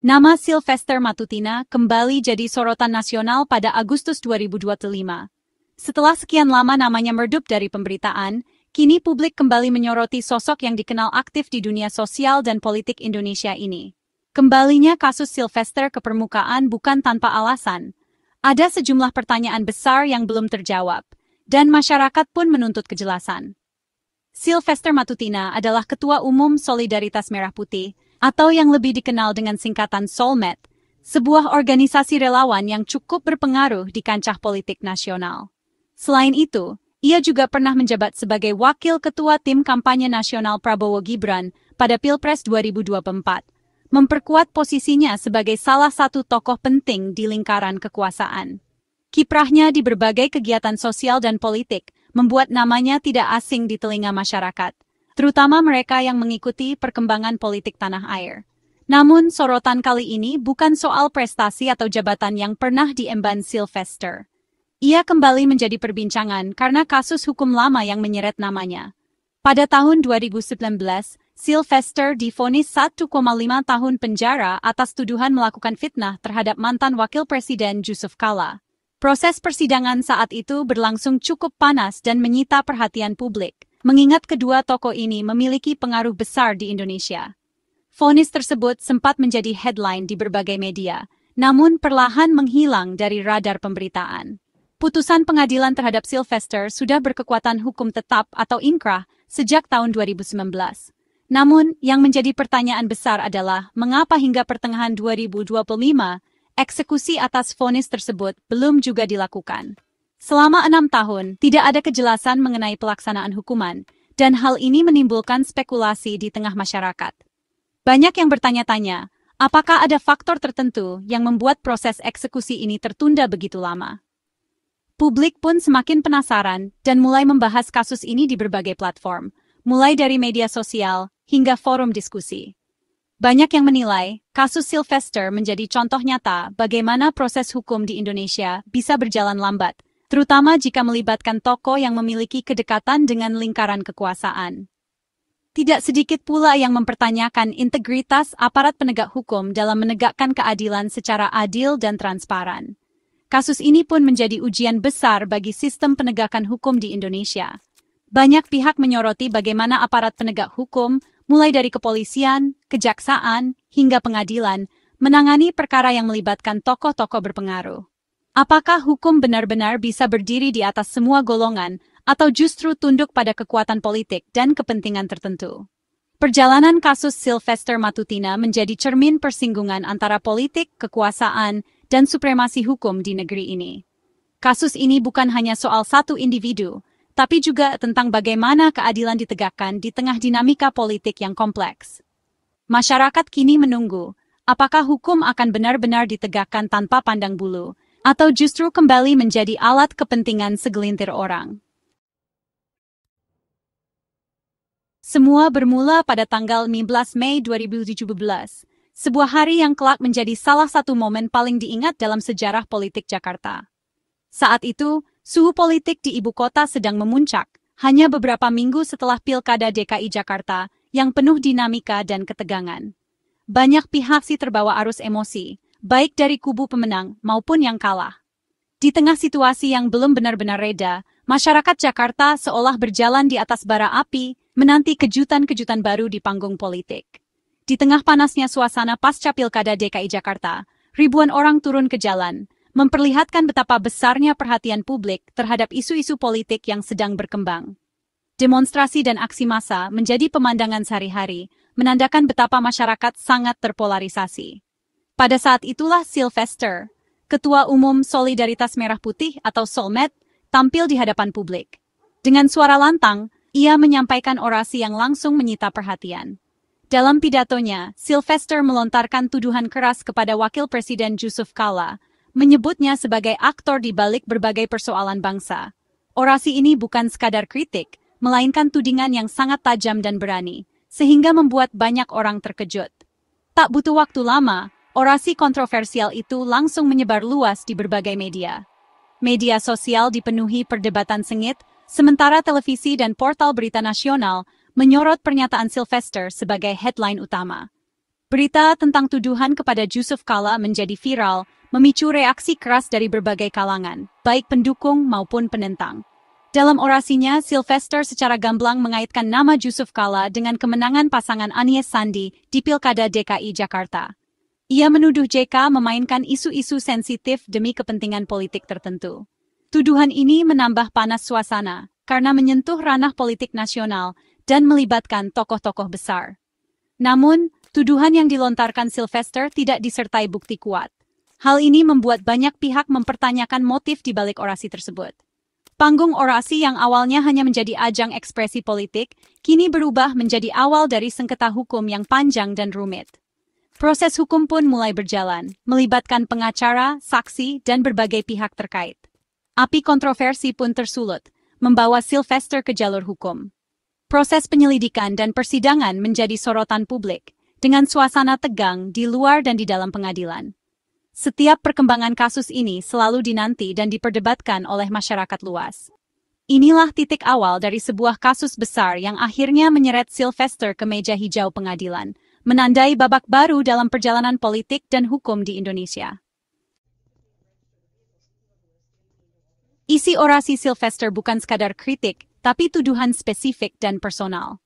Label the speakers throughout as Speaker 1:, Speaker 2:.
Speaker 1: Nama Sylvester Matutina kembali jadi sorotan nasional pada Agustus 2025. Setelah sekian lama namanya meredup dari pemberitaan, kini publik kembali menyoroti sosok yang dikenal aktif di dunia sosial dan politik Indonesia ini. Kembalinya kasus Sylvester ke permukaan bukan tanpa alasan. Ada sejumlah pertanyaan besar yang belum terjawab, dan masyarakat pun menuntut kejelasan. Sylvester Matutina adalah Ketua Umum Solidaritas Merah Putih, atau yang lebih dikenal dengan singkatan Solmed, sebuah organisasi relawan yang cukup berpengaruh di kancah politik nasional. Selain itu, ia juga pernah menjabat sebagai Wakil Ketua Tim Kampanye Nasional Prabowo Gibran pada Pilpres 2024, memperkuat posisinya sebagai salah satu tokoh penting di lingkaran kekuasaan. Kiprahnya di berbagai kegiatan sosial dan politik membuat namanya tidak asing di telinga masyarakat, terutama mereka yang mengikuti perkembangan politik tanah air. Namun, sorotan kali ini bukan soal prestasi atau jabatan yang pernah diemban Sylvester. Ia kembali menjadi perbincangan karena kasus hukum lama yang menyeret namanya. Pada tahun 2019, Sylvester divonis 1,5 tahun penjara atas tuduhan melakukan fitnah terhadap mantan Wakil Presiden Yusuf Kala. Proses persidangan saat itu berlangsung cukup panas dan menyita perhatian publik, mengingat kedua tokoh ini memiliki pengaruh besar di Indonesia. Vonis tersebut sempat menjadi headline di berbagai media, namun perlahan menghilang dari radar pemberitaan. Putusan pengadilan terhadap Sylvester sudah berkekuatan hukum tetap atau inkrah sejak tahun 2019. Namun, yang menjadi pertanyaan besar adalah mengapa hingga pertengahan 2025, eksekusi atas vonis tersebut belum juga dilakukan. Selama 6 tahun, tidak ada kejelasan mengenai pelaksanaan hukuman, dan hal ini menimbulkan spekulasi di tengah masyarakat. Banyak yang bertanya-tanya, apakah ada faktor tertentu yang membuat proses eksekusi ini tertunda begitu lama? Publik pun semakin penasaran dan mulai membahas kasus ini di berbagai platform, mulai dari media sosial hingga forum diskusi. Banyak yang menilai, kasus Sylvester menjadi contoh nyata bagaimana proses hukum di Indonesia bisa berjalan lambat, terutama jika melibatkan tokoh yang memiliki kedekatan dengan lingkaran kekuasaan. Tidak sedikit pula yang mempertanyakan integritas aparat penegak hukum dalam menegakkan keadilan secara adil dan transparan. Kasus ini pun menjadi ujian besar bagi sistem penegakan hukum di Indonesia. Banyak pihak menyoroti bagaimana aparat penegak hukum, mulai dari kepolisian, kejaksaan, hingga pengadilan, menangani perkara yang melibatkan tokoh-tokoh berpengaruh. Apakah hukum benar-benar bisa berdiri di atas semua golongan, atau justru tunduk pada kekuatan politik dan kepentingan tertentu? Perjalanan kasus Sylvester Matutina menjadi cermin persinggungan antara politik, kekuasaan, dan supremasi hukum di negeri ini. Kasus ini bukan hanya soal satu individu, tapi juga tentang bagaimana keadilan ditegakkan di tengah dinamika politik yang kompleks. Masyarakat kini menunggu, apakah hukum akan benar-benar ditegakkan tanpa pandang bulu, atau justru kembali menjadi alat kepentingan segelintir orang. Semua bermula pada tanggal 15 Mei 2017, sebuah hari yang kelak menjadi salah satu momen paling diingat dalam sejarah politik Jakarta. Saat itu, suhu politik di ibu kota sedang memuncak, hanya beberapa minggu setelah Pilkada DKI Jakarta yang penuh dinamika dan ketegangan. Banyak pihak terbawa arus emosi, baik dari kubu pemenang maupun yang kalah. Di tengah situasi yang belum benar-benar reda, masyarakat Jakarta seolah berjalan di atas bara api, menanti kejutan-kejutan baru di panggung politik. Di tengah panasnya suasana pasca Pilkada DKI Jakarta, ribuan orang turun ke jalan, memperlihatkan betapa besarnya perhatian publik terhadap isu-isu politik yang sedang berkembang. Demonstrasi dan aksi massa menjadi pemandangan sehari-hari, menandakan betapa masyarakat sangat terpolarisasi. Pada saat itulah Sylvester, Ketua Umum Solidaritas Merah Putih atau Solmed, tampil di hadapan publik. Dengan suara lantang, ia menyampaikan orasi yang langsung menyita perhatian. Dalam pidatonya, Sylvester melontarkan tuduhan keras kepada Wakil Presiden Yusuf Kala, menyebutnya sebagai aktor di balik berbagai persoalan bangsa. Orasi ini bukan sekadar kritik, melainkan tudingan yang sangat tajam dan berani, sehingga membuat banyak orang terkejut. Tak butuh waktu lama, orasi kontroversial itu langsung menyebar luas di berbagai media. Media sosial dipenuhi perdebatan sengit, sementara televisi dan portal berita nasional menyorot pernyataan Sylvester sebagai headline utama. Berita tentang tuduhan kepada Yusuf Kala menjadi viral, memicu reaksi keras dari berbagai kalangan, baik pendukung maupun penentang. Dalam orasinya, Sylvester secara gamblang mengaitkan nama Yusuf Kala dengan kemenangan pasangan Anies Sandi di Pilkada DKI Jakarta. Ia menuduh JK memainkan isu-isu sensitif demi kepentingan politik tertentu. Tuduhan ini menambah panas suasana karena menyentuh ranah politik nasional dan melibatkan tokoh-tokoh besar. Namun, tuduhan yang dilontarkan Sylvester tidak disertai bukti kuat. Hal ini membuat banyak pihak mempertanyakan motif di balik orasi tersebut. Panggung orasi yang awalnya hanya menjadi ajang ekspresi politik, kini berubah menjadi awal dari sengketa hukum yang panjang dan rumit. Proses hukum pun mulai berjalan, melibatkan pengacara, saksi, dan berbagai pihak terkait. Api kontroversi pun tersulut, membawa Sylvester ke jalur hukum. Proses penyelidikan dan persidangan menjadi sorotan publik, dengan suasana tegang di luar dan di dalam pengadilan. Setiap perkembangan kasus ini selalu dinanti dan diperdebatkan oleh masyarakat luas. Inilah titik awal dari sebuah kasus besar yang akhirnya menyeret Sylvester ke meja hijau pengadilan, menandai babak baru dalam perjalanan politik dan hukum di Indonesia. Isi orasi Sylvester bukan sekadar kritik, tapi tuduhan spesifik dan personal.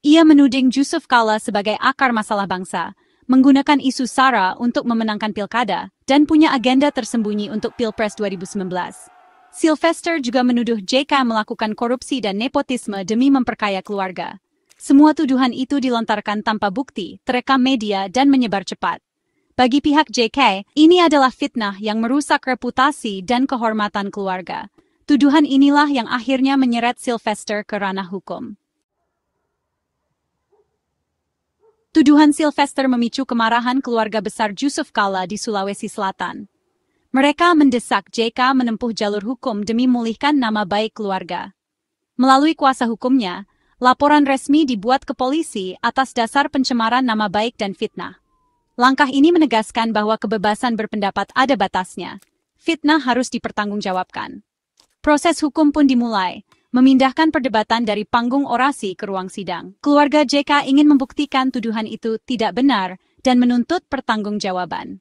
Speaker 1: Ia menuding Yusuf Kala sebagai akar masalah bangsa, menggunakan isu SARA untuk memenangkan pilkada, dan punya agenda tersembunyi untuk Pilpres 2019. Sylvester juga menuduh JK melakukan korupsi dan nepotisme demi memperkaya keluarga. Semua tuduhan itu dilontarkan tanpa bukti, terekam media, dan menyebar cepat. Bagi pihak JK, ini adalah fitnah yang merusak reputasi dan kehormatan keluarga. Tuduhan inilah yang akhirnya menyeret Sylvester ke ranah hukum. Tuduhan Sylvester memicu kemarahan keluarga besar Yusuf Kala di Sulawesi Selatan. Mereka mendesak JK menempuh jalur hukum demi memulihkan nama baik keluarga. Melalui kuasa hukumnya, laporan resmi dibuat ke polisi atas dasar pencemaran nama baik dan fitnah. Langkah ini menegaskan bahwa kebebasan berpendapat ada batasnya. Fitnah harus dipertanggungjawabkan. Proses hukum pun dimulai, memindahkan perdebatan dari panggung orasi ke ruang sidang. Keluarga JK ingin membuktikan tuduhan itu tidak benar dan menuntut pertanggungjawaban.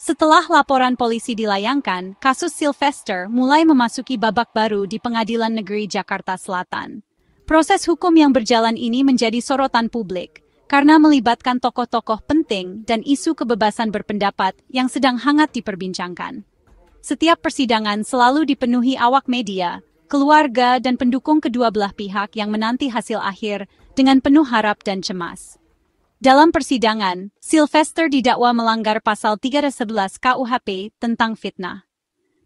Speaker 1: Setelah laporan polisi dilayangkan, kasus Sylvester mulai memasuki babak baru di Pengadilan Negeri Jakarta Selatan. Proses hukum yang berjalan ini menjadi sorotan publik karena melibatkan tokoh-tokoh penting dan isu kebebasan berpendapat yang sedang hangat diperbincangkan. Setiap persidangan selalu dipenuhi awak media, keluarga, dan pendukung kedua belah pihak yang menanti hasil akhir dengan penuh harap dan cemas. Dalam persidangan, Sylvester didakwa melanggar pasal 311 KUHP tentang fitnah.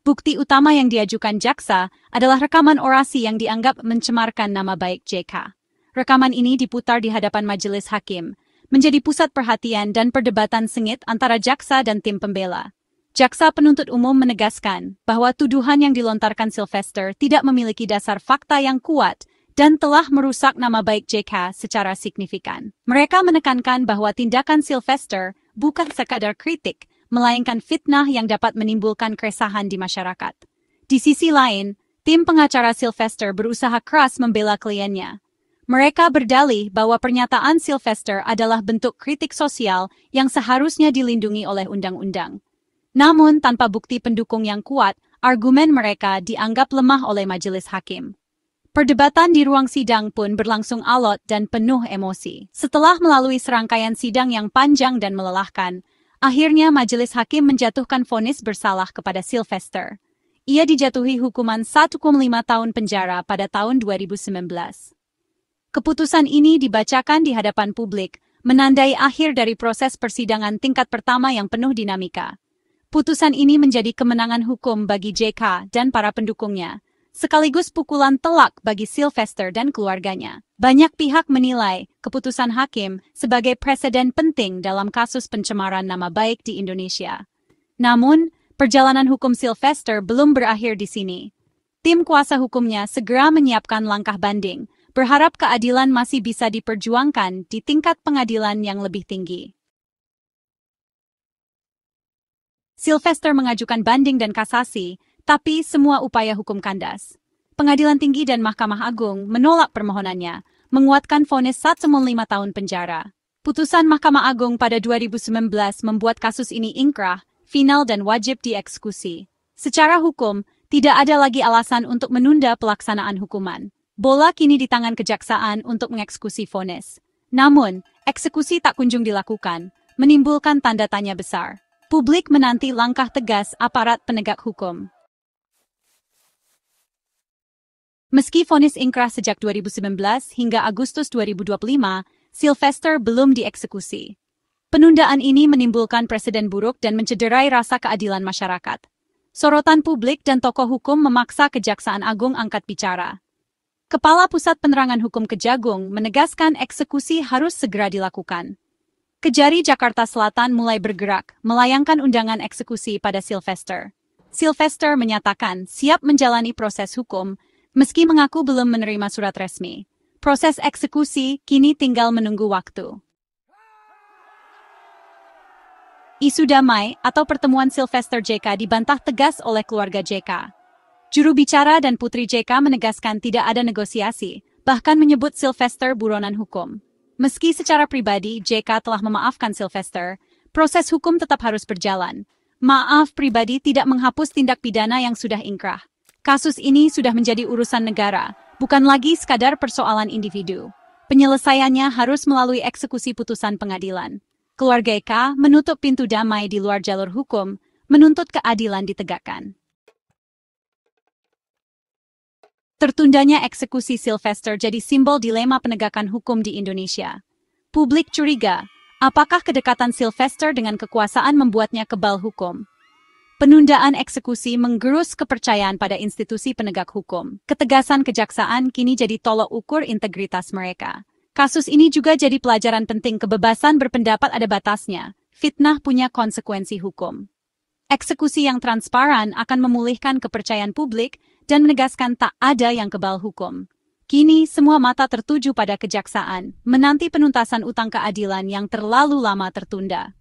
Speaker 1: Bukti utama yang diajukan jaksa adalah rekaman orasi yang dianggap mencemarkan nama baik JK. Rekaman ini diputar di hadapan majelis hakim, menjadi pusat perhatian dan perdebatan sengit antara jaksa dan tim pembela. Jaksa penuntut umum menegaskan bahwa tuduhan yang dilontarkan Sylvester tidak memiliki dasar fakta yang kuat dan telah merusak nama baik JK secara signifikan. Mereka menekankan bahwa tindakan Sylvester bukan sekadar kritik, melainkan fitnah yang dapat menimbulkan keresahan di masyarakat. Di sisi lain, tim pengacara Sylvester berusaha keras membela kliennya. Mereka berdalih bahwa pernyataan Sylvester adalah bentuk kritik sosial yang seharusnya dilindungi oleh undang-undang. Namun, tanpa bukti pendukung yang kuat, argumen mereka dianggap lemah oleh majelis hakim. Perdebatan di ruang sidang pun berlangsung alot dan penuh emosi. Setelah melalui serangkaian sidang yang panjang dan melelahkan, akhirnya majelis hakim menjatuhkan vonis bersalah kepada Sylvester. Ia dijatuhi hukuman 1,5 tahun penjara pada tahun 2019. Keputusan ini dibacakan di hadapan publik, menandai akhir dari proses persidangan tingkat pertama yang penuh dinamika. Putusan ini menjadi kemenangan hukum bagi JK dan para pendukungnya, sekaligus pukulan telak bagi Sylvester dan keluarganya. Banyak pihak menilai keputusan hakim sebagai preseden penting dalam kasus pencemaran nama baik di Indonesia. Namun, perjalanan hukum Sylvester belum berakhir di sini. Tim kuasa hukumnya segera menyiapkan langkah banding, berharap keadilan masih bisa diperjuangkan di tingkat pengadilan yang lebih tinggi. Sylvester mengajukan banding dan kasasi, tapi semua upaya hukum kandas. Pengadilan Tinggi dan Mahkamah Agung menolak permohonannya, menguatkan vonis 1,5 tahun penjara. Putusan Mahkamah Agung pada 2019 membuat kasus ini inkrah, final dan wajib dieksekusi. Secara hukum, tidak ada lagi alasan untuk menunda pelaksanaan hukuman. Bola kini di tangan kejaksaan untuk mengeksekusi vonis. Namun, eksekusi tak kunjung dilakukan, menimbulkan tanda tanya besar. Publik menanti langkah tegas aparat penegak hukum. Meski vonis inkrah sejak 2019 hingga Agustus 2025, Sylvester belum dieksekusi. Penundaan ini menimbulkan presiden buruk dan mencederai rasa keadilan masyarakat. Sorotan publik dan tokoh hukum memaksa Kejaksaan Agung angkat bicara. Kepala Pusat Penerangan Hukum Kejagung menegaskan eksekusi harus segera dilakukan. Kejari Jakarta Selatan mulai bergerak, melayangkan undangan eksekusi pada Sylvester. Sylvester menyatakan siap menjalani proses hukum, meski mengaku belum menerima surat resmi. Proses eksekusi kini tinggal menunggu waktu. Isu damai atau pertemuan Sylvester JK dibantah tegas oleh keluarga JK. Juru bicara dan putri JK menegaskan tidak ada negosiasi, bahkan menyebut Sylvester buronan hukum. Meski secara pribadi JK telah memaafkan Sylvester, proses hukum tetap harus berjalan. Maaf pribadi tidak menghapus tindak pidana yang sudah inkrah. Kasus ini sudah menjadi urusan negara, bukan lagi sekadar persoalan individu. Penyelesaiannya harus melalui eksekusi putusan pengadilan. Keluarga Eka menutup pintu damai di luar jalur hukum, menuntut keadilan ditegakkan. Tertundanya eksekusi Sylvester jadi simbol dilema penegakan hukum di Indonesia. Publik curiga, apakah kedekatan Sylvester dengan kekuasaan membuatnya kebal hukum? Penundaan eksekusi menggerus kepercayaan pada institusi penegak hukum. Ketegasan kejaksaan kini jadi tolok ukur integritas mereka. Kasus ini juga jadi pelajaran penting kebebasan berpendapat ada batasnya. Fitnah punya konsekuensi hukum. Eksekusi yang transparan akan memulihkan kepercayaan publik dan menegaskan tak ada yang kebal hukum. Kini semua mata tertuju pada kejaksaan, menanti penuntasan utang keadilan yang terlalu lama tertunda.